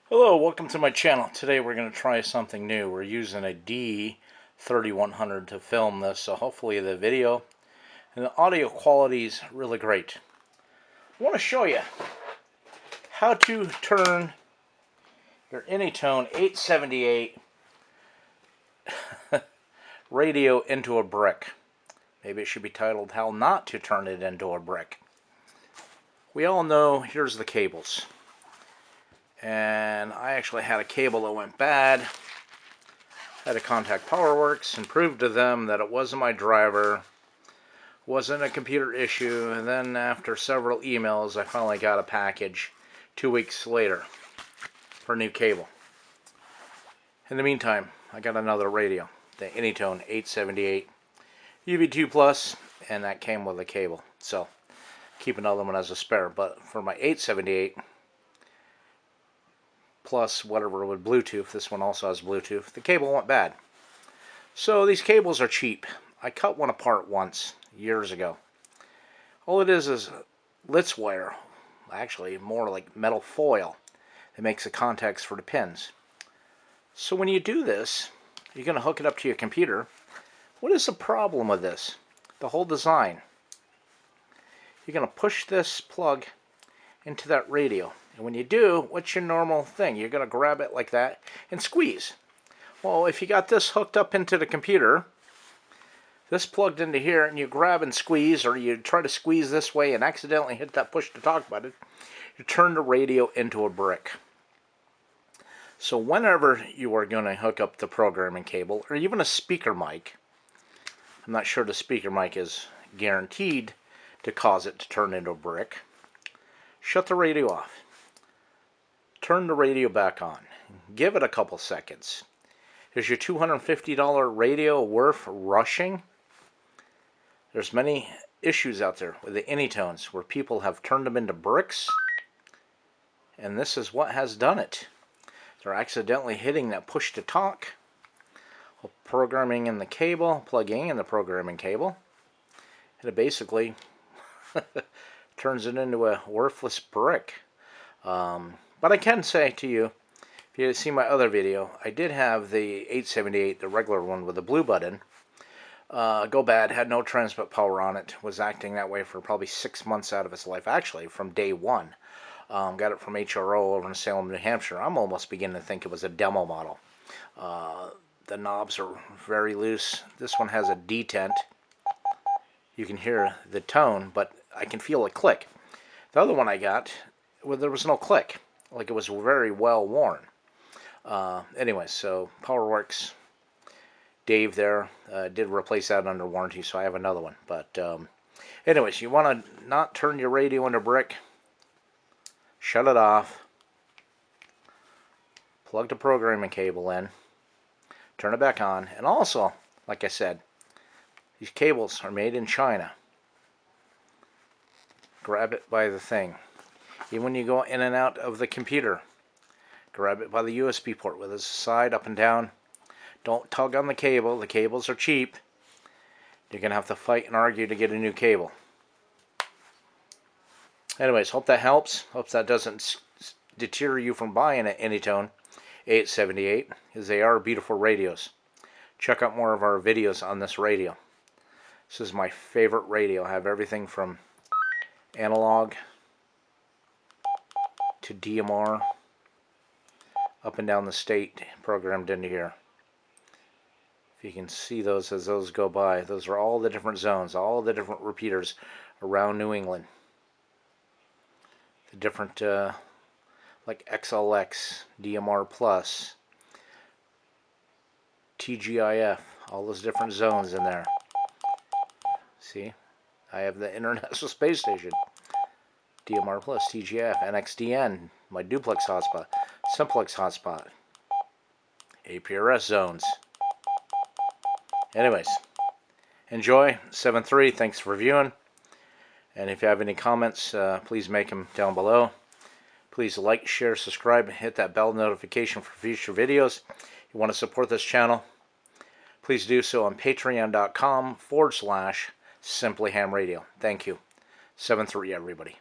Hello, welcome to my channel. Today we're going to try something new. We're using a D3100 to film this, so hopefully the video and the audio quality is really great. I want to show you how to turn your Anytone 878 radio into a brick. Maybe it should be titled How Not to Turn It Into a Brick. We all know, here's the cables. And I actually had a cable that went bad. Had to contact PowerWorks and prove to them that it wasn't my driver, wasn't a computer issue, and then after several emails I finally got a package 2 weeks later for a new cable. In the meantime, I got another radio, the Anytone ATD878UV-BT GPS, and that came with a cable. So keep another one as a spare, but for my 878 plus whatever with Bluetooth, this one also has Bluetooth, the cable went bad. So these cables are cheap. I cut one apart once, years ago. All it is Litz wire, actually more like metal foil that makes the contacts for the pins. So when you do this, you're going to hook it up to your computer. What is the problem with this? The whole design. You're going to push this plug into that radio. And when you do, what's your normal thing? You're going to grab it like that and squeeze. Well, if you got this hooked up into the computer, this plugged into here, and you grab and squeeze, or you try to squeeze this way and accidentally hit that push to talk button, you turn the radio into a brick. So whenever you are going to hook up the programming cable, or even a speaker mic, I'm not sure the speaker mic is guaranteed to cause it to turn into a brick, shut the radio off. Turn the radio back on. Give it a couple seconds. Is your $250 radio worth rushing? There's many issues out there with the Anytones where people have turned them into bricks, and this is what has done it. They're accidentally hitting that push to talk, programming in the cable, plugging in the programming cable, and it basically turns it into a worthless brick. But I can say to you, if you see my other video, I did have the 878, the regular one with the blue button, go bad, had no transmit power on it, was acting that way for probably 6 months out of its life, actually from day one. Got it from HRO over in Salem, New Hampshire. I'm almost beginning to think it was a demo model. The knobs are very loose. This one has a detent. You can hear the tone, but I can feel a click. The other one I got, well, there was no click. Like it was very well worn. Anyway, so PowerWorks, Dave there, did replace that under warranty, so I have another one. But anyways, you want to not turn your radio into brick. Shut it off. Plug the programming cable in. Turn it back on. And also, like I said, these cables are made in China. Grab it by the thing. Even when you go in and out of the computer, grab it by the USB port with its side up and down. Don't tug on the cable. The cables are cheap. You're going to have to fight and argue to get a new cable. Anyways, hope that helps. Hope that doesn't deter you from buying an Anytone 878, because they are beautiful radios. Check out more of our videos on this radio. This is my favorite radio. I have everything from analog to DMR up and down the state programmed into here. If you can see those as those go by, those are all the different zones, all the different repeaters around New England. The different like XLX, DMR plus, TGIF, all those different zones in there. See, I have the International Space Station, DMR plus, TGF, NXDN, my duplex hotspot, simplex hotspot, APRS zones. Anyways, enjoy. 7.3, thanks for viewing. And if you have any comments, please make them down below. Please like, share, subscribe, and hit that bell notification for future videos. If you want to support this channel, please do so on patreon.com/simplyhamradio. Thank you. 7.3, everybody.